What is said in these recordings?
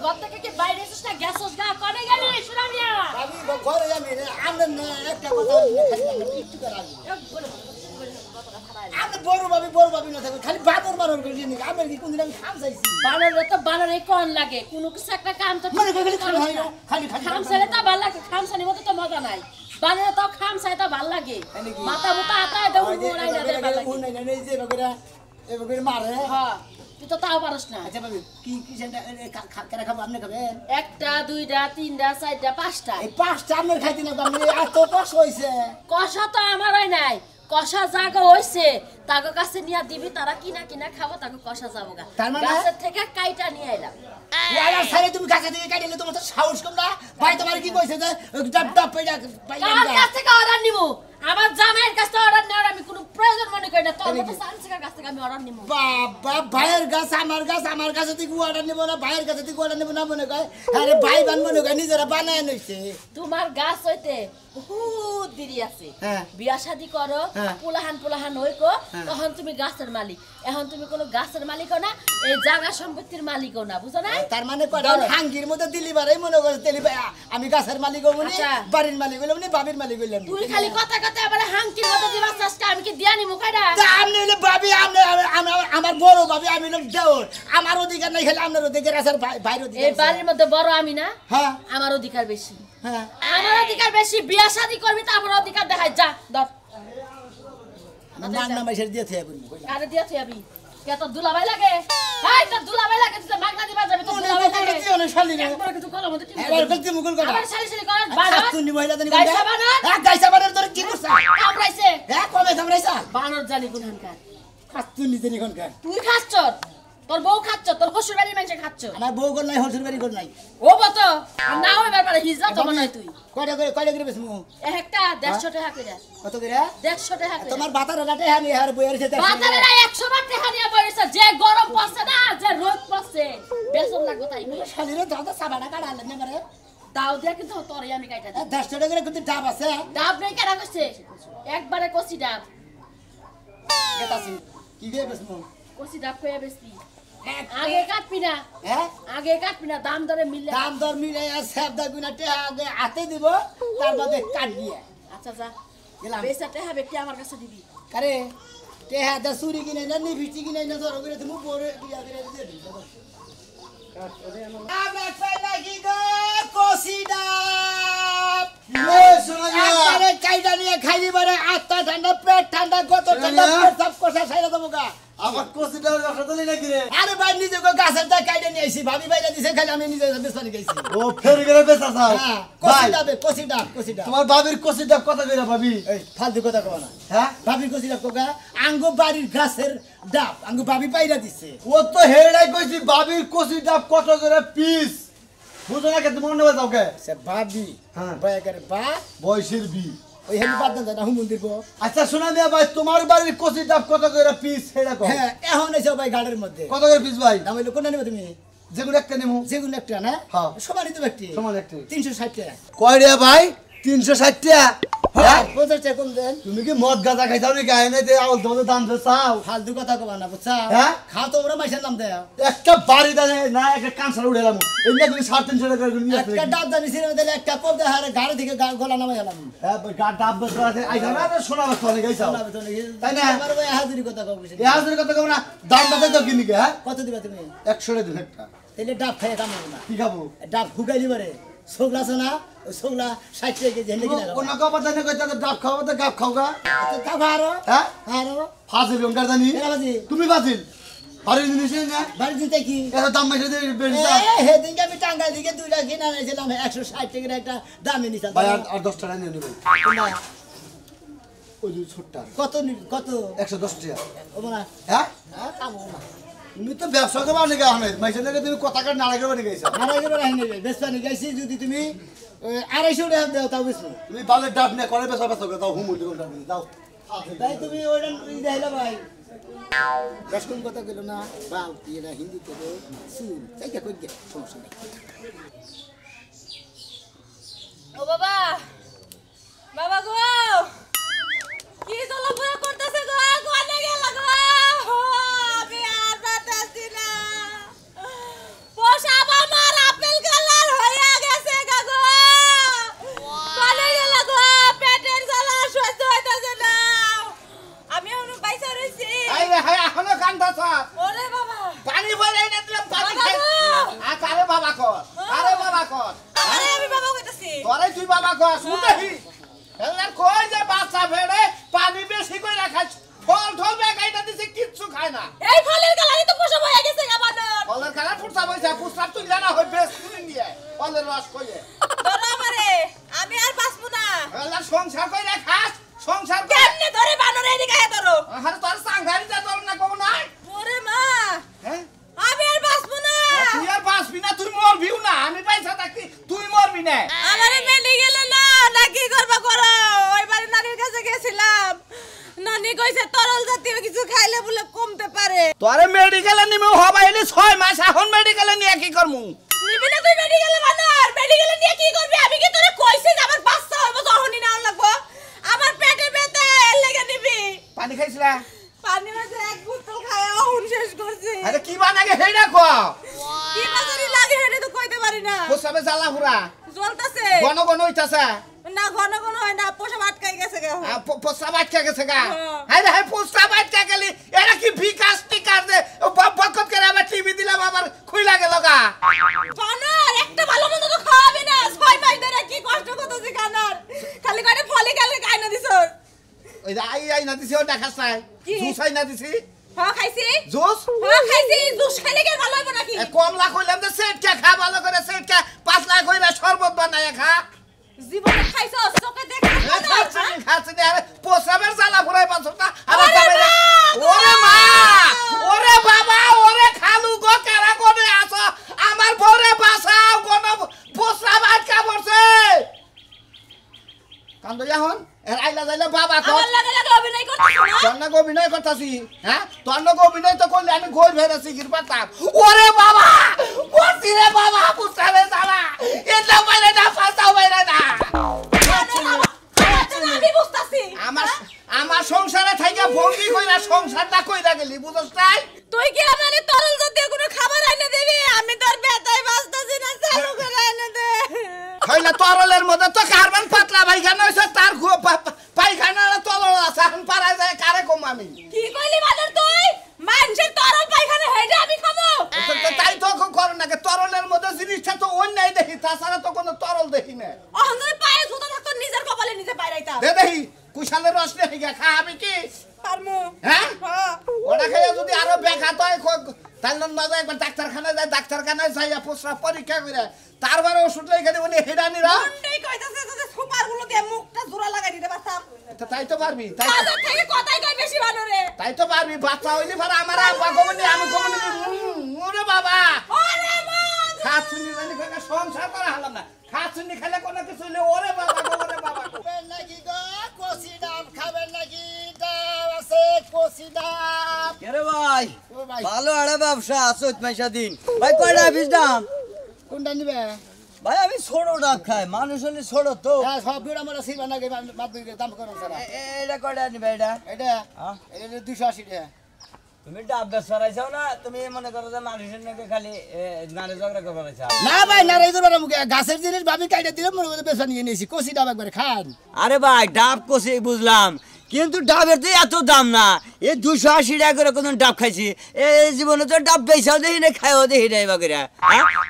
ঘর থেকে কি বাইরে এসেছিস না গ্যাসস গা কোনে গেলি শুনা মিয়া ভাবি ঘরে যাবি আমরা না একটা কথা একটু করা আমি বড় ভাবি না থাকবে খালি বাদর বানর করে নিয়ে আমি কি কোনদিন আমি খাম চাইছি বানরে তো বানরে কোন লাগে কোনো কিছু একটা কাম তো মানে খালি হয় না খালি খাম চাইলে তো ভালো লাগে খাম চাইলে মতো তো মজা নাই বানরে তো খাম চাই তো ভালো লাগে মাথা মুতা আতায় দাও উড়াই না দে ভালো লাগে উড়াই না এই যে এবারে মারে হ্যাঁ তুই তো তাও পারছ না আচ্ছা ভাবি কি সেটা কেন খাবো আপনি খাবেন একটা দুইটা তিনটা চারটা পাঁচটা এই পাঁচটা আপনার খাইতে না আপনি এত কষ্ট হইছে কষা তো আমারই নাই কষা জাগা হইছে তাগো কাছে নিয়া দিবি তারা কিনা খাবো তাগো কষা যাবো গা তার মানে গাছের থেকে কাইটা নিয়ে আইলাম ওয়ালা সারে তুমি গাছে থেকে কাটিলে তোমার তো সাহস কম না ভাই তোমার কি কইছে যে ডাব ডাব পাইলা কার কাছ থেকে অর্ডার নিবো আমার জামাইয়ের কাছ থেকে অর্ডার নেওয়ার আমি কোনো প্রয়োজন মনে করি না তোর মতো সানসিকার কাছ থেকে আমি অর্ডার নিবো বাবা ভাইয়ের গাছ আমার কাছে থেকে অর্ডার নেব না ভাইয়ের কাছে থেকে অর্ডার নেব না মনে কয় আরে ভাই বান মনে কয় নিজেরা বানায় নইছে তোমার গাছ হইতে বহুত দেরি আছে বিয়া শাদি করো পোলাহান হইকো তখন তুমি গাছের মালিক এখন তুমি কোনো গাছের মালিকও না এই জায়গা সম্পত্তির মালিকও না বুঝো না তার মানে কয়টা হাঙ্গির মধ্যে দিলি বারেই মনে করে তেলি আমি গাছের মালিক হবো না বাড়ির মালিক হইলাম না বাবির মালিক হইলাম তুই খালি কথা আবার হাঙ্কির মতো দিবা চেষ্টা আমি কি দিয়া নিমু কয়টা আপনি হইলে ভাবি আমার বড় ভাবি আমি হইলাম দেওর আমার অধিকার নাই খেলে আপনার অধিকার আছে বাইর অধিকার এই বাড়ির মধ্যে বড় আমি না হ্যাঁ আমার অধিকার বেশি হ্যাঁ আমার অধিকার বেশি বিয়া শাদি করবি তো আমার অধিকার দেখাই যা ধর আমার নাম এসে দিয়ে থেকে কারে দিয়া তুই আবি কে তো দুলাভাই লাগে এই তো দুলাভাই লাগে তুই মাগনা দিবা যাবে তো দুলাভাই লাগে তুই অনেক শালি না একবার কিছু কলম মধ্যে এবার কলতি মুকুল কথা আবার শালি শালি কর বানর তুই মহিলা জানি গাইসা বানর গাইসা বানর তোর কি করছ কামড়াইছে কবে কামড়াইছা বানর জানি কোনখানকার খাস তুই নিজে নিখনকার তুই খাচ্ছ তোর বউ খাচ্ছ তোর শ্বশুর বাড়ির মানুষ খাচ্ছ আমার বউ কর নাই শ্বশুর বাড়ি কর নাই ও বত না ওই ব্যাপারে হিজা তো মনে তুই কয়টা করে বেসমু একটা 150 টাকা করে কত করে 150 টাকা করে তোমার বাতার লাটে হানি আর বইয়ের সাথে বাতারে 100 বার টাকা নিয়ে বইছে যে গরম পড়ছে না যে রোদ পড়ছে বেসন লাগবে তাই শালিরে দাদা সাবানা কাটালে না করে দাও দিয়া কিন্তু তোরই আমি কাইটা দিই 100 টাকা করে কিন্তু ডাব আছে ডাব নাই কেন কইছে একবারে কষি ডাব কেতাছি কি দিয়ে বেসমু কষি ডাব কইয়া বেশি আগে কাটবি না হ্যাঁ আগে কাটবি না দাম দরে মিললে দাম দর মিলে সেবদা গুনাতে আগে হাতে দিব তার বাদে কাট দিয়ে আচ্ছা যা গেলাম পয়সা টাকা ব্যক্তি আমার কাছে দিবি আরে টেহা দা সুরি কিনে না নি ভিটি কিনে না ধরো করে তুমি পরে বিয়া করে দিয়ে দিই আমরা ফেলা কি গো কোসিডা এ শোনা যা আরে কাইদা নিয়ে খাইলি বারে আত্মা ঠান্ডা পেট ঠান্ডা গত ঠান্ডা পেট সব কথা ছাইরা দেবো গা আমার কোসিটা ব্যবসা চলি নাকি রে আরে ভাই নিজে কো গাছের দা কাইদা নিয়ে আইছি ভাবি বাইরে দিছে খালি আমি নিজে বেসপানি গাইছি ও ফের গেলে বেচা চাও হ্যাঁ ভাই কোসিডা তোমার বাবির কোসিটা কত করে ভাবি এই ফালতু কথা কও না হ্যাঁ ভাবি কোসিডা কোগা আঙ্গো বাড়ির গাছের ডাব আঙ্গো ভাবি পাইরা দিছে ও তো হেড়াই কইছি বাবির কোসিটা কত করে পিস বুঝো না কে তুমি মনে যাও কে সে ভাবি হ্যাঁ ভাই করে বা বয়সের বি ওই হেলি বাদ না হুম মন্দির গো আচ্ছা শোনা দিয়া ভাই তোমার বাড়ির কোসিটা কত করে পিস সেটা কও হ্যাঁ এখন এসে ভাই গাড়ির মধ্যে কত করে পিস ভাই দাম হইলো কোনটা নেবে তুমি যেগুলো একটা নেমু যেগুলো একটা না হ্যাঁ সমানই তো ব্যক্তি সমান একটা 360 টাকা কয় রে ভাই 360 টাকা হ্যাঁ 50 টাকা কম দেন তুমি কি মদ গাঁজা খাইছাও নাকি আয় নাই তে আউল তোমাদের দাম দে চাও ফালতু কথা কবা না বুঝছা হ্যাঁ খাও তো ওরা মাইসের নাম দেয় একটা বাড়ি দানে না একটা কাঁচা উড়েলাম এমনি তুমি 350 টাকা করে নিয়ে একটা ডাব দানি ছিড়ে দিলে একটা কোপ দেয় আর গাড়ি থেকে গলা নামাই গেলাম হ্যাঁ গাড় ডাব বসে আছে আইছা না শোনা বসে অনেক আইছাও তাই না আমার ভাই হাজিরি কথা কব এই হাজার কথা কম না দাম বাদে তো কিনি কে হ্যাঁ কত দিবা তুমি 100 টাকা দিন একটা তাহলে ডাব খাই কাম না কি খাবো ডাব ফুকাইলি পারে সোগলা আছে না ওই সোগলা 60 টাকা কেজি হেলে কিনা কোন কবা দানে কইতা তো ডাব খাওয়া তো গাব খাওগা তা আরো হ্যাঁ আরো ফাজিল ওনকার জানি এরা বাজি তুমি ফাজিল বাড়ি জিনিস না বাড়ি দিতে কি এত দাম মেশে দিয়ে বেশি হেদিনকে আমি টাঙ্গাইল থেকে 2 লাখ কিনা নিয়েছিলাম 160 টাকার একটা দামে নিতাম ভাই আর 10 টাকা নিয়ে নেবে ওই যে ছোটটা কত 110 টাকা ও না হ্যাঁ কামো না তুমি তো ব্যবসা করবা নাকি আহমেদ মাইসে নাকি তুমি কথা কাট নাড়া করবা নাকি গেছো নারাই করে রাখি বেসপানি গাইছি যদি তুমি 250 টাকা দাও তাও বেসবো তুমি বালের ডাব নিয়ে করে বেসা বেসা দাও হুমুল দিও দাও তাই তুমি ওইটা দেখাইলা ভাই দশকম কথা কইলো না বাল এরা হিন্দি করে সুর চাইকা কই গে সমস্যা নেই ও বাবা বাবা গো কি চলাফেরা করতেছে গো কোনে গেল গো আমি আর বাতাসি না পোষা আমার আনতাছ ওরে বাবা পানি বইলে না দিলাম পানি খাই আরে বাবা কর আরে আমি বাবা কইতাছি তোরে তুই বাবা কর শুনহি এলা কই যে বাচ্চা ফেড়ে পানি বেশি কই রাখাছ ফল ঠল বেগাইটা দিছে কিচ্ছু খায় না এই ফলের কালারই তো পোষা হয়ে গেছে গা বানর ফলের খালা ফুটসা বইছে পুষ্টাপ তুই জানা হই বেশ তুই নিয়ে ফলের রস কইয়ে ধরো আমারে আমি আর বাঁচবো না এলা সংসার কই রাখাস সংসার কেমনে ধরে বানর এদিকে আয় ধরো আরে তোর সাংঘারি যা তোর না কম নাই ওরে মা হ্যাঁ আমি আর বাঁচবো না তুই আর বাঁচবি না তুই মরবিও না আমি পয়সা থাকি তুই মরবি না আমারে মেডিকেলে না কি করবা করো ওই বাড়ি নানির কাছে গেছিলাম নানি কইছে তরল জাতীয় কিছু খাইলে বলে কমতে পারে তোরে মেডিকেলে নিমু হবাইলি 6 মাস এখন মেডিকেলে নিয়ে কি করমু নিবি না তুই মেডিকেলে বানর মেডিকেলে নিয়ে কি করবি আমি কি তোরে কইছি যে আমার বাচ্চা হইব যখনই না লাগবো আমার পেটে ব্যথা এর লাগা নিবি পানি খাইছিলা পানি মাঝে এক বোতল খায় অহন শেষ করছি আরে কি বানাগে হেডা কো কি বাজারি লাগে হেডে তো কইতে পারি না পোসাবে জ্বালা পুরা জ্বলতাছে ঘন ঘন হইতাছে না ঘন ঘন হয় না পোষা আটকাই গেছে গা পোসা বাচ্চা গেছে গা হ্যাঁ। আরে হে পোসা বাচ্চা গেলি এরা কি বিকাশ টিকার দে বকত করে আবার টিভি দিলাম আবার খুইলা গেল গা বানর একটা ভালো মন্দ তো খাওয়াবি না 6 মাস ধরে কি কষ্ট করতেছি কানার খালি কয়টা ফলে গেলে খাই না দিছ ওই আই না দিছি ওটা খাস নাই কি? জুস আই না দিছি হ্যাঁ খাইছি জুস হ্যাঁ খাইছি জুস খাইলে কি ভালো হইব নাকি কমলা কইলাম যে সেটটা খা ভালো করে সেটটা পাতলা কইরা শরবত বানায় খা জীবনে খাইছো চোখে দেখছ খাচ্ছি আরে পোসাবের জ্বালা পুরাই পাছটা আবার ওরে যাবে না মা! ওরে মা ওরে বাবা ওরে খালু গো কারা কোনে আছো আমার বরে বাসাও কোন পোসা বাচ্চা পড়ছে কান্দো এখন এর আইলা যাইলে বাবা কো আমার লাগে লাগে অভিনয় করছিস না তন্না অভিনয় করতাছি হ্যাঁ তন্না অভিনয় তো করলে আমি গোল ভেরেছি গির পাতাম ওরে বাবা পড়ছি রে বাবা পোসাবে জ্বালা এটা বাইরে না ফাসাও বাইরে না আমি বুঝতাছি আমার সংসারে থাইকা ভঙ্গি কইরা সংসারটা কইরা গেলি বুঝছস তাই তুই কি আমারে তরল জাতীয় কোনো খাবার আইনা দিবি আমি তোর বেতাই বাঁচতাছি না চালু করে আইনা দে হইলা তরলের মধ্যে তো কারবান পাতলা পায়খানা হইছে তার পায়খানা তরল আছে এখন পারায় যায় কারে কম আমি কি কইলি বাদর তুই মানুষের তরল পায়খানা হেডে আমি খাবো তাই তো করো না তরলের মধ্যে জিনিসটা তো অন্যায় দেখি তাছাড়া তো কোনো তরল দেখি না অহংকারে পায়ে জুতা থাকতো নিজের কপালে নিজে পাইরাইতা দে দেখি কুশালের রস নেই খাবি কি পারমু হ্যাঁ হ্যাঁ ওটা খেয়ে যদি আরো ব্যাঘাত হয় তাহলে মাঝে একবার ডাক্তারখানায় যায় ডাক্তারখানায় যাইয়া প্রস্রাব পরীক্ষা করে তারপরে ওষুধ লেগে উনি হেডানিরা এই কইতাছে যে সুপার গুলো দিয়ে মুখটা জোড়া লাগাই দিতে পারতাম তাই তো পারবি বাজার থেকে কথাই কই বেশি বানরে তাই তো পারবি বাচ্চা হইলি পরে আমার আব্বা কমনি আমি কমনি ওরে বাবা ওরে মা খাচ্ছুনি জানি কাকা সংসার করা হলাম না খাচ্ছুনি খেলে কোনো কিছু হইলে ওরে বাবা খাবেন নাকি গো কষি ডাব খাবেন নাকি ডাব আছে কষি ডাব কেরে ভাই ও ভাই ভালো আরে ব্যবসা চৈত মাসা দিন ভাই কয়টা আপিস দাম কোনটা নিবে ভাই আমি ছোট ডাব খাই মানুষ হলে ছোট তো হ্যাঁ সব ভিড় আমরা সিবা নাকি বাদ দিয়ে দাম করুন স্যার এটা কয়টা নিবে এটা এটা হ্যাঁ? এটা 280 টাকা তুমি ডাব ব্যবসা রাইছাও না তুমি মনে করো যে মানুষের নাকি খালি গানে ঝগড়া করবা রাইছা না ভাই না রে করবার মুখে গাছের জিনিস ভাবি কাইটা দিলে মনে করে বেচা নিয়ে নিয়েছি কষি ডাব একবার খান আরে ভাই ডাব কষে বুঝলাম কিন্তু ডাবের তো এত দাম না এই 280 টাকা করে কোন ডাব খাইছি এই জীবনে তো ডাব বেচাও দেখি না খাইও দেখি নাই বাকিরা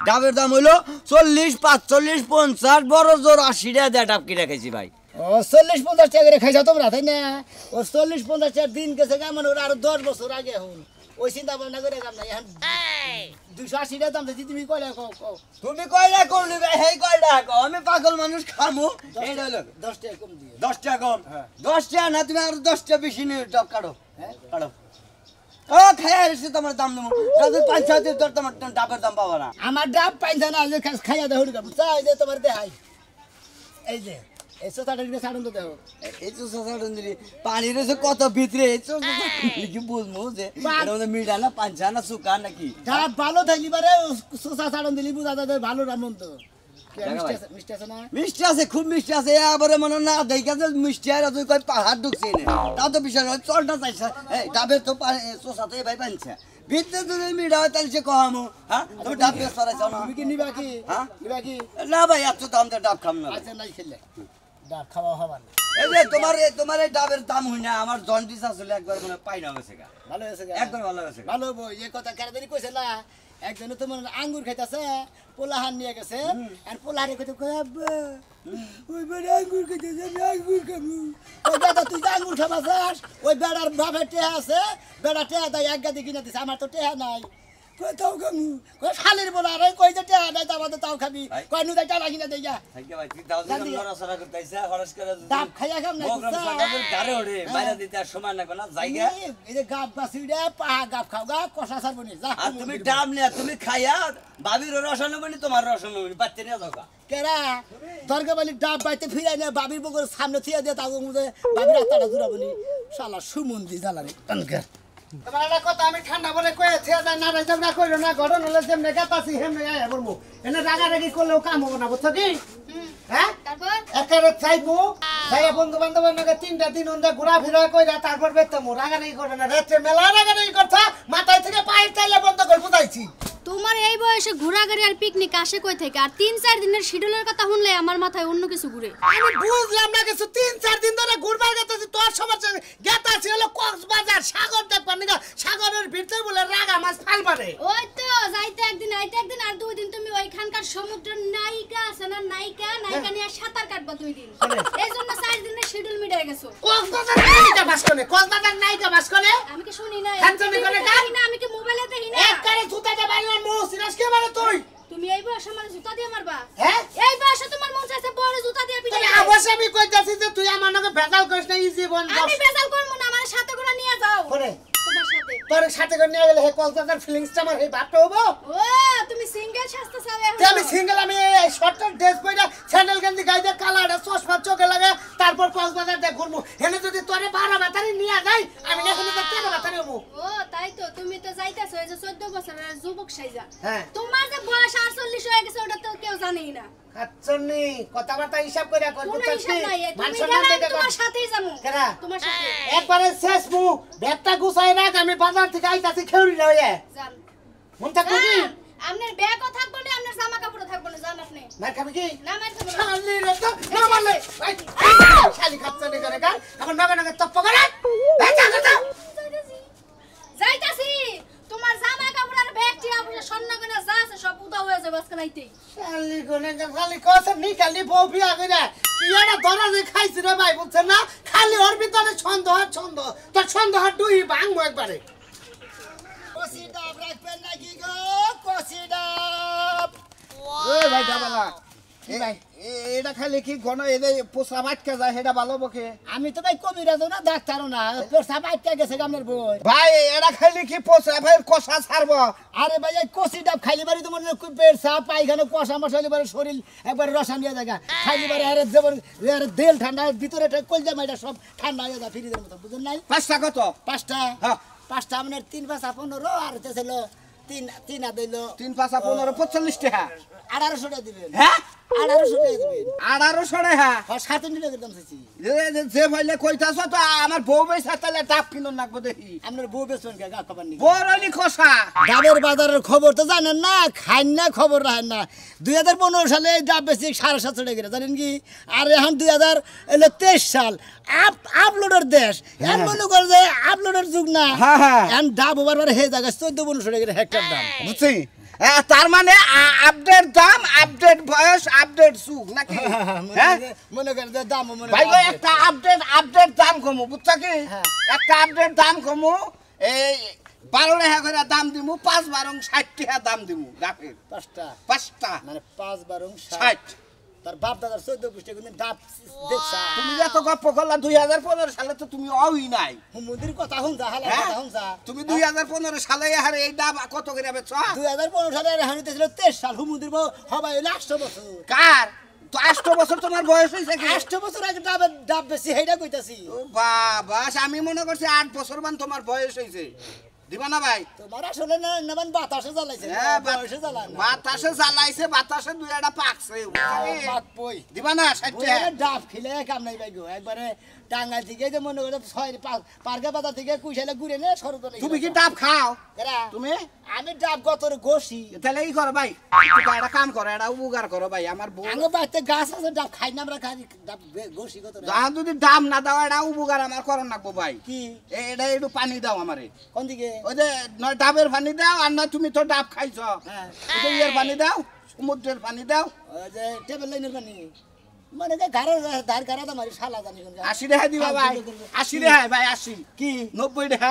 ডাবের দাম হইলো 40 45 50 বড় জোর 80 টাকা দিয়ে ডাব কিনে খাইছি ভাই ও 40-50 টাকা করে খাইছো তোমরা তাই না ও 40-50 টাকা দিন গেছে কেমন ওরা আরো 10 বছর আগে হন ওই চিন্তা ভাবনা করে কাম নাই এখন 280 টাকা দাম দিছি তুমি কইলা কও তুমি কয়টা করলি ভাই হেই কয়টা কও আমি পাগল মানুষ খামু এইটা হলো 10 টাকা কম দিয়ে 10 টাকা কম 10 টাকা না তুমি আর 10 টাকা বেশি নিয়ে ডাব কাটো হ্যাঁ কাটো ও খাইয়া এসে তোমার দাম দেবো যদি 5-6 দিন তোর তোমার ডাবের দাম পাবা না আমার ডাব পাইছে না যে খাইয়া দেহ চাই যে তোমার দেখাই এই যে এই সোসাটা দিকে ছাড়ুন তো দেহ এই তো সাধারণ দিলি পানি রয়েছে কত ভিতরে এই তো কি বুঝবো যে এর মধ্যে মিঠা না পাঞ্চা না সুকা নাকি ডাব ভালো থাকলি পারে সোসা ছাড়ুন দিলি বুঝা যায় ভালো না মন তো মিষ্টি আছে না মিষ্টি আছে খুব মিষ্টি আছে এবারে মনে না দেখা যে মিষ্টি আর তুই কই পাহাড় ঢুকছে না তাও তো বিষয় নয় চলটা চাইছে এই ডাবের তো সোসা তো ভাই পাঞ্চা ভিতরে যদি মিঠা হয় তাহলে সে কহামো হ্যাঁ তুমি ডাব বেশ করাইছ না তুমি কি নিবা কি হ্যাঁ নিবা কি না ভাই এত দাম তো ডাব খাম না আচ্ছা নাই খেলে ডাব খাওয়া হবার না। এই যে তোমার এই ডাবের দাম হই না আমার জন্ডিস আসলে একবার মনে পাই না গেছে গা ভালো হয়েছে গা? একদম ভালো গেছে ভালো হবো, এই কথা কারাদারি কইছে না, একজনে তোমার আঙ্গুর খাইতেছে, পোলাহান নিয়ে গেছে, আর পোলাহারে কইতে কই আব্বা ওই বেড়া আঙ্গুর খাইতেছে, আমি আঙ্গুর খাবো। ওই দাদা তুই যে আঙ্গুর খাবা চাস, ওই বেড়ার বাপের টেহা আছে, বেড়া টেহা দেয় এক গাদি কিনে দিছে, আমার তো টেহা নাই। কই তাও খাবো, কই শালের বলা রে, কই যে টেহা নাই তারপরে তাও খাবি, কই নুদাই টানা কিনে দেই যা। থাইকে ভাই 3000 লড়াছড়া করতেছে খরচ করে ডাব খাইয়া খাম না প্রোগ্রাম সকালে গারে ওড়ে বাইরে দিতে আর সময় লাগবে না জায়গা এই যে গাব বাসিড়ে পাহা গাব খাও গা, কষা ছাড়বনি যা। আর তুমি ডাব নিয়া তুমি খাইয়া বাবির রসন বনি তোমার রসন বনি বাচ্চা নিয়ে যাও গা কেরা দরগাবালি ডাব বাইতে ফিরাই না, বাবির বগর সামনে থিয়া দিয়ে তাগো মুদে বাবির আত্মাটা জুড়াবনি, শালা সুমন্দি জ্বালারে টনকার। তোমার একটা কথা আমি ঠান্ডা বলে কয়ে থিয়া যায় না রাইজাম না কইলো না, ঘটন হলে যেমনে গাতাছি হেমনে আয়া বলবো, এনে রাগারাগি করলেও কাম হবে না, বুঝছো কি? হ্যাঁ তারপর একারে চাইবো চাইয়া বন্ধু বান্ধবের নাকি 3টা দিন ওন্দা ঘোরাফেরা কইরা তারপর বেতমু, রাগারাগি করে না, রাত্রে মেলা রাগারাগি করছা, মাথায় থেকে পায়ের চাইলে বন্ধ করে বুঝাইছি। তোমার এই বয়সে ঘোরাঘুরি আর পিকনিক আসে কই থেকে? আর 3-4 দিনের শিডিউলের কথা শুনলে আমার মাথায় অন্য কিছু ঘুরে। আমি বুঝলাম না কিছু, 3-4 দিন ধরে ঘুরবার গেতেছি, তোর সমস্যা গেতাছি হলো কক্সবাজার, সাগর দেখবার নিগা, সাগরের ভিতরে বলে রাগা মাছ ফালবারে। ওই তো যাইতে একদিন আইতে একদিন, আর 2 দিন তুমি ওইখানকার সমুদ্রের নায়িকা আছে না, নায়িকা নিয়ে সাঁতার কাটবা 2 দিন, এই জন্য 4 দিনের শিডিউল মিটাই গেছো। কক্সবাজার নায়িকা বাস করে, কক্সবাজার নায়িকা বাস করে, আমি কি শুনি না? হ্যান্ডসামি করে গান? না আমি কি মোবাইলে দেখি না? একবারে জুতাটা বাইরে মো সিরাজ কে মারে তুই? তুমি এই বয়সে আমার জুতা দিয়ে মারবা? হ্যাঁ এই বয়সে তোমার মন চাইছে বড় জুতা দিয়ে তুই পিটাই? অবশ্যই আমি কইতাছি যে তুই আমার নাকি ভেজাল করিস না, এই জীবন আমি বেজাল করব না, আমার সাথে করে নিয়ে যাও। করে তোমার সাথে তোর সাথে করে নিয়ে গেলে হে কক্সবাজার ফিলিংসটা আমার হে ভাবতে হবো। ও তুমি সিঙ্গেল স্বাস্থ্য চাও যে আমি সিঙ্গেল, আমি শর্ট ড্রেস পরে স্যান্ডেল গেঞ্জি গাইতে কালারে চশমা চোখে লাগে, তারপর কক্সবাজার দিয়ে ঘুরবো, হেনে যদি তোরে 12 বাতারি নিয়ে যাই আমি না হেনে 13 বাতারি হবো। ও তাই তো, তুমি তো যাইতাছো এই যে 14 বছরের যুবক সাইজা। হ্যাঁ তোমার যে বয়স 48 হয়ে গেছে ওটা তো কেউ জানেই না। আচ্ছনি কথাবার্তা হিসাব করে কর, কোনো বুঝছিস হিসাব নাই, মান তুমি সম্মান গেলে দেখে আমি তোমার কর। সাথেই যাবো। কেরা? তোমার সাথে একবারে শেষ মু ব্যাগটা গুছাই রাখ, আমি বাজার থেকে আইতাছি খেউরি না হইয়া যান। মন থাকবো কি? আপনার ব্যাগও থাকবো না, আপনার জামা কাপড়ও থাকবো না, জান আপনি। মার খাবি কি? না মার খাবো না। শালি রে তো না মারলে এই, শালি খাচ্ছনি করে গান এখন নগে নগে তপ্প করে এই যা যা। যাইতাছি, তোমার জামা কাপড় আর ব্যাগ টিয়া পয়সা স্বর্ণ গয়না যা আছে সব উদা হয়ে যাবে আজকে রাইতেই। শালি কোনে শালি কস নি খালি বউ বিয়া কইরা কি এরা ধরা যে খাইছ রে ভাই, বুঝছেন না? খালি ওর ভিতরে ছন্দ তোর ছন্দ দুই ভাঙবো একবারে। কষি ডাব রাখবেন নাকি গো, কষি ডাব? ওই ভাই ডাবালা কি ভাই এটা খালি কি ঘন এদে পোষা বাটকা যায় সেটা ভালো বকে। আমি তো ভাই কবিরাজও না ডাক্তারও না, পেশা বাইতে গেছে গামনের বই। ভাই এটা খালি কি পোষা ভাই কষা ছাড়বো? আরে ভাই এই কষি ডাব খাইলি বাড়ি তো মনে হয় পেশা পায়খানা কষা মশালি বাড়ি শরীর একবার রসান দিয়ে জায়গা খাইলি বাড়ি আরে যেমন দেল ঠান্ডা ভিতরে কলজা মাইটা সব ঠান্ডা হয়ে যায় ফ্রিজের মতো, বুঝেন নাই? 5টা কত? 5টা হ্যাঁ 5টা মানে 3 5 15 আর হইতেছিল 3 দিল 3 5 15 45 টাকা 1800 টাকা দিবেন। হ্যাঁ 1800 টাকা দিবেন। 1800 টাকা আর 7 টাকা দাম চাইছি। যে ভাইলে কইতাছ তো আমার বউ বেশ তাহলে ডাব কিনুন লাগবো দেখি। আপনার বউ বেচবেন কে গা খাবার নি? বড়লি কষা ডাবের বাজারের খবর তো জানেন না, খাইন না খবর রাখেন না। 2015 সালে এই ডাব বেশি 750 টাকা জানেন কি? আর এখন 2023 সাল আপলোডের দেশ, এখন মনে করে যে আপলোডের যুগ না। হ্যাঁ, হ্যাঁ। এখন ডাব ওভার হে জায়গা 14-15 টাকা হেক্টর দাম। বুঝছি তার মানে আপডেট দাম, আপডেট বয়স, আপডেট সুখ নাকি? হ্যাঁ মনে করে যে দাম মনে ভাই ভাই একটা আপডেট দাম কমু, বুঝছা কি? হ্যাঁ। একটা আপডেট দাম কমু, এই 12 টাকা করে দাম দিমু, 5 12 60 টাকা দাম দিমু গাফের 5টা মানে 5 12 60। তার বাপ দাদার 14 পুষ্টি কিন্তু ডাব দেখছা। তুমি যত গপ্প করলা 2015 সালে তো তুমি অই নাই। হুমুদির কথা হুন যা হালা হ্যাঁ? কথা হুন যা। তুমি 2015 সালে আর এই ডাব কত করে বেচ? 2015 সালে হানিতেছিল 23 সাল হুমুদির বউ হবাই 800 বছর। কার তো 8 বছর তোমার বয়স হইছে কি? 8 বছর আগে ডাব বেশি হেইটা কইতাছি। ও বাবা, আমি মনে করছি 8 বছর মান তোমার বয়স হইছে। দিবা না ভাই তোমার আসলে না নেবেন বাতাসে জ্বালাইছে হ্যাঁ, বয়সে জ্বালান না। বাতাসে জ্বালাইছে বাতাসে দুই একটা পাকছে বাত পই দিবা না 60 ওই টাকা ডাব খেলে কাম নাই ভাই গো একবারে টাঙ্গা থেকে যে মনে করে পার্কে বাজার থেকে কুইশালে ঘুরে নে সরদ তুমি কি ডাব খাও এরা তুমি আমি ডাব গতর ঘষি তাহলে এই করো ভাই একটা কাম করো এটা উপকার করো ভাই আমার বউ আঙ্গ বাড়িতে গাছ আছে ডাব খাই না আমরা খাই ডাব ঘষি গতর যা যদি দাম না দাও এটা উপকার আমার করন লাগবো ভাই কি এটা একটু পানি দাও আমারে কোন দিকে ওই যে নয় ডাবের পানি দাও আর না তুমি তো ডাব খাইছ হ্যাঁ ইয়ের পানি দাও সমুদ্রের পানি দাও ওই যে টেবিল লাইনের পানি মানে যে ঘরে ধার ঘরে তো মারি শালা জানি কোন 80 টাকা দিবা ভাই 80 টাকা ভাই 80 কি 90 টাকা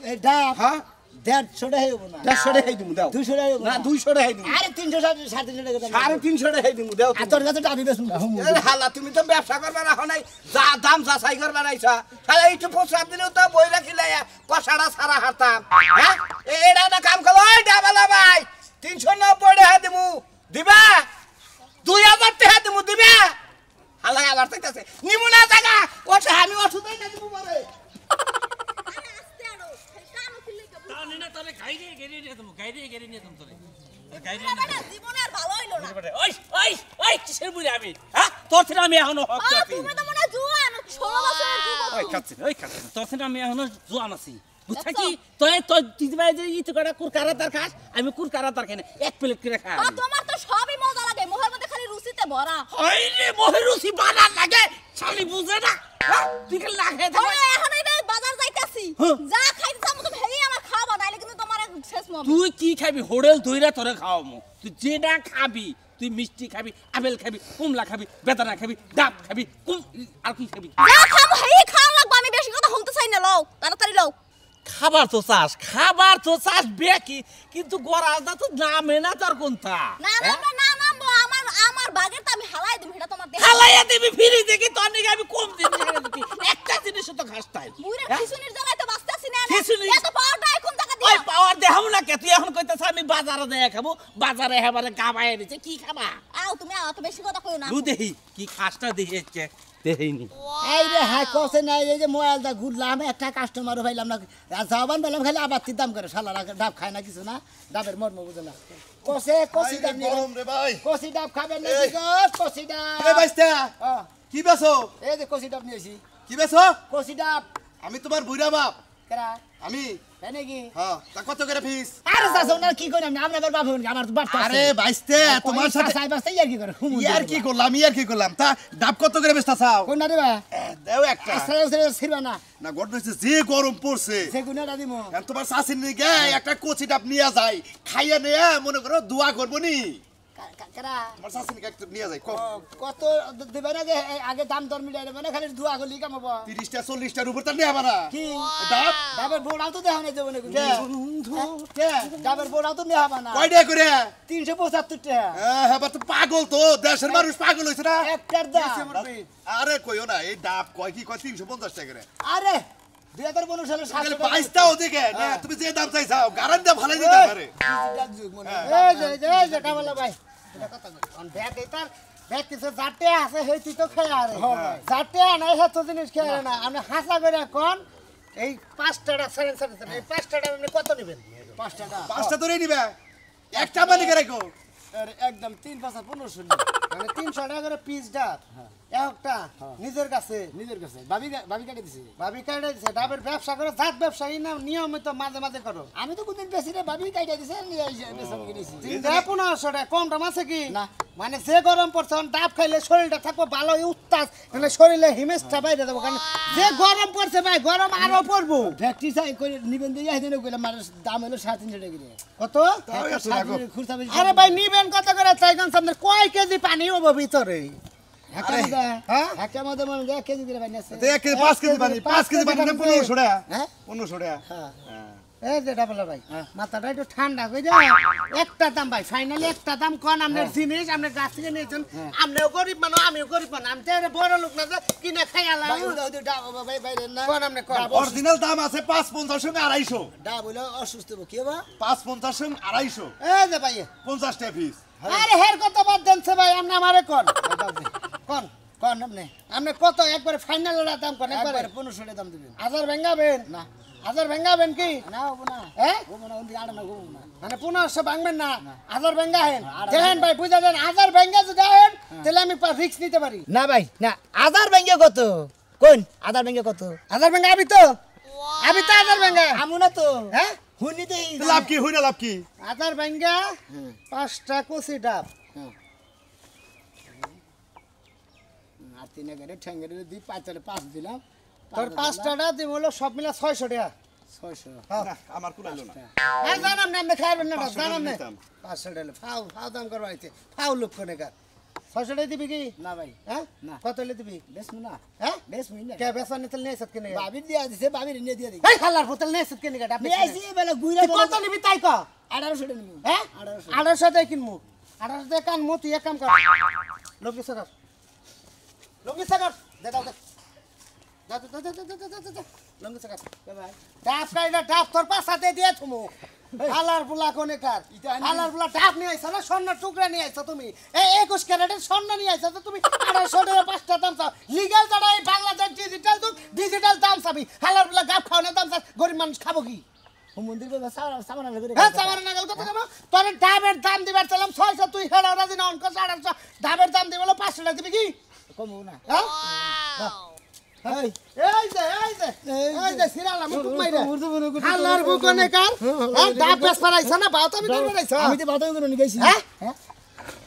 এই ডাব হ্যাঁ 150 টাকা হইব না 150 টাকা দিমু দাও 200 টাকা হইব না 200 টাকা দিমু আরে 300 350 টাকা দাম 350 টাকা দিমু দাও আর তোর কাছে ডাবি বেশ না এ হালা তুমি তো ব্যবসা করবে না হনাই যা দাম যাচাই করবে নাইছা তাহলে একটু প্রস্তাব দিলেও তো বই রাখিলে কষাড়া সারা হারতাম হ্যাঁ এটা না কাম করো ওই ডাবালা ভাই 390 টাকা দিমু দিবা 2000 টাকা দিমু দিবা হালা আবার তাইতাছে নিমু না টাকা ওটা আমি ওষুধ দেই না দিমু বলে তাহলে না তাহলে গাইরে গেরে নিয়ে তুমি গাইরে গেরে নিয়ে তুমি তোরে গাইরে বেটা জীবনে আর ভালো হইলো না ওই ওই ওই কিসের বুড়ি আমি হ্যাঁ তোর থেকে আমি এখনো হক আছি তুমি তো মনে জুয়ান 16 বছরের যুবক ওই কাছে তোর থেকে আমি এখনো জোয়ান আছি বুঝছা কি তুই তো দিদিভাই যে ইতো করে কুরকারা তার খাস আমি কুরকারা তার খাই না এক প্লেট করে খাই তোমার তো সবই মজা লাগে মোহর মধ্যে খালি রুচিতে ভরা ওই রে মহেরুসি বানার লাগে শালি বুঝে না হ্যাঁ? তুই কি লাগে ওই এখন এই বাজার যাইতাছি হ্যাঁ। যা খাইতে চাও তুমি হেই আমার খাওয়া নাইলে কিন্তু তোমার শেষ মম তুই কি খাবি হোটেল ধইরা তোরে খাওয়ামু তুই যেটা খাবি তুই মিষ্টি খাবি আপেল খাবি কমলা খাবি বেদানা খাবি ডাব খাবি আর কি খাবি যা খাবো হেই খাওয়া লাগবে আমি বেশি কথা শুনতে চাই না লও তাড়াতাড়ি লও খাবার তো চাস বেকি কিন্তু গরাজটা তো নামে না তার কোনটা না নামবো আমার বাগের তো আমি হালাই দিম এটা তোমার দেখ হালাইয়া দিবি ফিরি দেখি তোর নিকে আমি কম জিনিস এনে দিবি একটা জিনিস তো খাস তাই বুইরা খিচুনির জ্বালায় তো বাঁচতাছি না খিচুনি? এত পাওয়ারটা এখন টাকা ওই দিয়া পাওয়ার দেখাবো না কে তুই এখন কইতাছ আমি বাজারে যাই খাবো বাজারে হেবারে গাবায় দিছে কি খাবা আও তুমি আও তো বেশি কথা কইও না লু দেহি কি খাসটা দেখি এসছে দেহিনি এই রে হাই কসে নাই এই যে মোবাইলটা ঘুরলাম একটা কাস্টমারও পাইলাম না যাবান পেলাম খালি আবার দাম করে শালারা ডাব খায় না কিছু না ডাবের মর্ম বুঝে না কষি ডাব নিয়ে গরম রে ভাই কষি ডাব খাবেন না কি গো কষি ডাব এ বাইস্তা হ্যাঁ, কি বেছো এই যে কষি ডাব নিয়েছি কি বেছো কষি ডাব আমি তোমার বুইরা বাপ কেরা আমি তাই নাকি হ্যাঁ তা কত করে ফিস আরে চাচা ওনার কি করি আমি আপনার বাপ হবেন আমার তো বাড়তে আরে বাইস্তা তোমার সাথে সাই বাস্তা ইয়ার কি করে ইয়ার কি করলাম তা ডাব কত করে বেচতা চাও কোন না দেবা দেও একটা ছিড়বা না না ঘটনা হচ্ছে যে গরম পড়ছে সে গুনাটা দিমু এখন তোমার শাশুড়ি নিয়ে একটা কচি ডাব নিয়ে যায় খাইয়া নিয়ে মনে করো দোয়া করবো নি কেরা তোমার শাশুড়িকে একটু নিয়ে যায় কম কত দেবে না যে আগে দাম দর মিলাই দেবে না খালি ধোয়া গলি কামাবো 30টা 40টার উপর তা নিয়ে না কি ডাব ডাবের বোড়াও তো দেখা নাই দেবো কে ডাবের বোড়াও তো নেওয়া না কয়টা করে 375 টাকা হ্যাঁ তো পাগল তো দেশের মানুষ পাগল হয়েছে না একটার দাম আরে কইও না এই ডাব কয় কি কয় 350 টাকা করে আরে 2015 সালে 700 টাকা 22টা ওদিকে না তুমি যে দাম চাইছাও গ্যারান্টি ভালো দিতে পারে ডিজিটাল যুগ মনে এই যে কামালা ভাই এটা কথা অন ব্যাগ এটার ব্যাগ কিছু জাটে আছে হেই তুই তো খেয়ে আরে জাটে নাই এত জিনিস খেয়ে না আমি হাসা করে কোন এই 5 টাকা সেরেন এই 5 টাকা আপনি কত নেবেন 5 টাকা 5টা ধরে নিবে একটা মানে করে রাখো একদম 3 5 1500 মানে 300 টাকা করে পিস ডাব একটা নিজের কাছে ভাবি কাটে দিছে ডাবের ব্যবসা করে জাত ব্যবসায়ী না নিয়মিত মাঝে মাঝে করো আমি তো কোনদিন বেশি রে ভাবি কাটে দিছে নিয়ে আইছে বেসন কিনেছি 1500 টাকা কম দাম আছে কি না মানে যে গরম পড়ছে ডাব খাইলে শরীরটা থাকবো ভালো উত্তাজ মানে শরীরে হিমেশটা বাইরে দেবো কারণ যে গরম পড়ছে ভাই গরম আরো পড়বো ফ্যাক্টরি চাই করে নিবেন দিয়ে আইতেন কইলাম মানে দাম হলো 350 টাকা করে কত আরে ভাই নিবেন কত করে চাই কোন সামনে কয় কেজি পানি হবে ভিতরে কেজি করে পানি আছে 5 কেজি পানি 5 কেজি পানি 1500 টাকা হ্যাঁ 1500 টাকা এই যে ডাবলা ভাই মাথাটা একটু ঠান্ডা হয়ে যায় একটা দাম ভাই ফাইনালি একটা দাম কোন আপনার জিনিস আপনি গাছ থেকে নিয়েছেন আপনিও গরিব মানুষ আমিও গরিব মানুষ আমি তো বড় লোক না যে কিনে খাই আলাম কোন আপনি কোন অরিজিনাল দাম আছে 550 সঙ্গে 250 ডাব হইলো অসুস্থ কি হবা 550 সঙ্গে 250 এই যে ভাই 50 টাকা পিস আরে হের কত বাদ দেনছে ভাই আপনি আমারে কোন কোন কোন আপনি কত একবারে ফাইনাল দাম কোন একবারে 1500 টাকা দাম দিবেন হাজার ভাঙাবেন না হাজার ভাঙাবেন কি না হবো না হ্যাঁ হবো না ওদিকে আড়ে না হবো না মানে 1500 ভাঙবেন না হাজার ভাঙা হেন দেখেন ভাই বুঝা দেন হাজার ভাঙা যদি হেন তাহলে আমি রিস্ক নিতে পারি না ভাই না হাজার ব্যাংকে কত কোন হাজার ব্যাংকে কত হাজার ভাঙা আমি তো হাজার ভাঙা আমু না তো হ্যাঁ হুনি দেই লাভ কি হইনা লাভ কি হাজার ভাঙা 5টা কচি ডাব আর তিনে গেলে ঠ্যাঙ্গের দি 5 দিলাম তোর 5টা ডাব দিব হলো সব মিলা 600 টাকা 600 না, আমার কুলাইলো না আর জানাম না আপনি খাইবেন না 500 জানাম না নিতাম। 500 টাকা ফাও ফাও দাম করবা আইতে ফাও লোক কোনে কার 600 টাকা দিবি কি না ভাই হ্যাঁ না। কত হলে দিবি বেশ না হ্যাঁ বেশ মুই না কে বেসন নিতে নেই সত কেনে বাবির দিয়া দিছে বাবির নিয়ে দিয়া দিই এই খালার বোতল নেই সত কেনে কাটা নিয়ে আইছি বেলা গুইরা কত নিবি তাই ক 1800 টাকা নিবো হ্যাঁ 1800 টাকা কিনমু 1800 টাকা কানমু তুই এক কাম কর লঙ্গি সাগর দে দাও দে লঙ্গি সাগর ভাই টাপ কাইনা টাপ তোর পাশাতে দিয়ে থুমু হালার বুলা কোনে কার হালার বুলা টাপ নিয়ে আইছ না স্বর্ণ টুকরা নিয়ে আইছ তুমি এই 21 ক্যারেটের স্বর্ণ নিয়ে আইছ তো তুমি 1800 টাকা 5টা দাম চাও লিগ্যাল যারা এই বাংলাদেশ ডিজিটাল যুগ ডিজিটাল দাম চাবি হালার বুলা গাপ খাওয়ানোর দাম চাও গরিব মানুষ খাবো কি মন্দির বাবা সামান করে হ্যাঁ সামার নাগাল কত খাবো তোর ডাবের দাম দিবার চালাম 600 তুই হেড়া রাজি না অনক 850 ডাবের দাম দিব 500 টাকা দিবি কি কমু না হ্যাঁ এই যে সিরালা মুখ মাইরা হালার বুকনে কার ডাব পেছ পারাইছ না বাউতামি করবে রাইছ আমি তো বাদামি করে নিয়েছি হ্যাঁ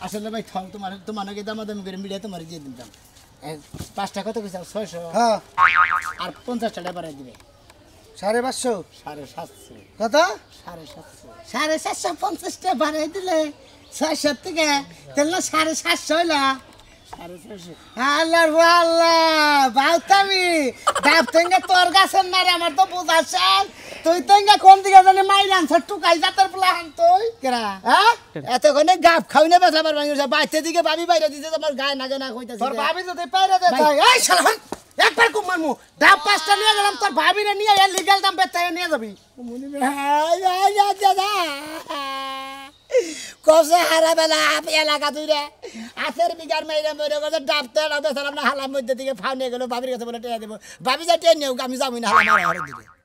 আসলে ভাই ঠাও তোমার নাকি দামাদামি করে মিডিয়া তোমার দিয়ে দিতাম 5টা কত কইছ 600 হ্যাঁ আর 50 টাকা বাড়াই দিবে 550 750 কত 750 750 টাকা বাড়াই দিলে 600 থেকে তাহলে 750 হইলা 650 আল্লাহ বাউতামি ডাব তেঙ্গা তোর গাছের না রে আমার তো বুঝাছেন তুই তেঙ্গা কোন দিকে জানি মাইর আনছ টুকাই জাতের প্লান তুই কেরা হ্যাঁ এতক্ষণে গাপ খাই না বেসাবার ভাঙিছে বাইতে দিকে ভাবি বাইরে দিতে তোমার গায়ে নাগে না কইতাছি তোর ভাবি যদি পাইরে দে তাই এই শালান একবার কুম মারমু ডাব 5টা নিয়ে গেলাম তোর ভাবিরে নিয়ে এর লিগ্যাল দাম বেতে নিয়ে যাবি দাদা কসে হারা বেলা এলাকা তুই রে আছের বিঘার মেয়েরা মরে গেছে ডাবতে বেসালাম না হালার মধ্যে দিকে ফাউ নিয়ে গেল ভাবির কাছে বলে টেয়া দেবো ভাবি যা টেনে আমি যাবো না হালা মারা দিকে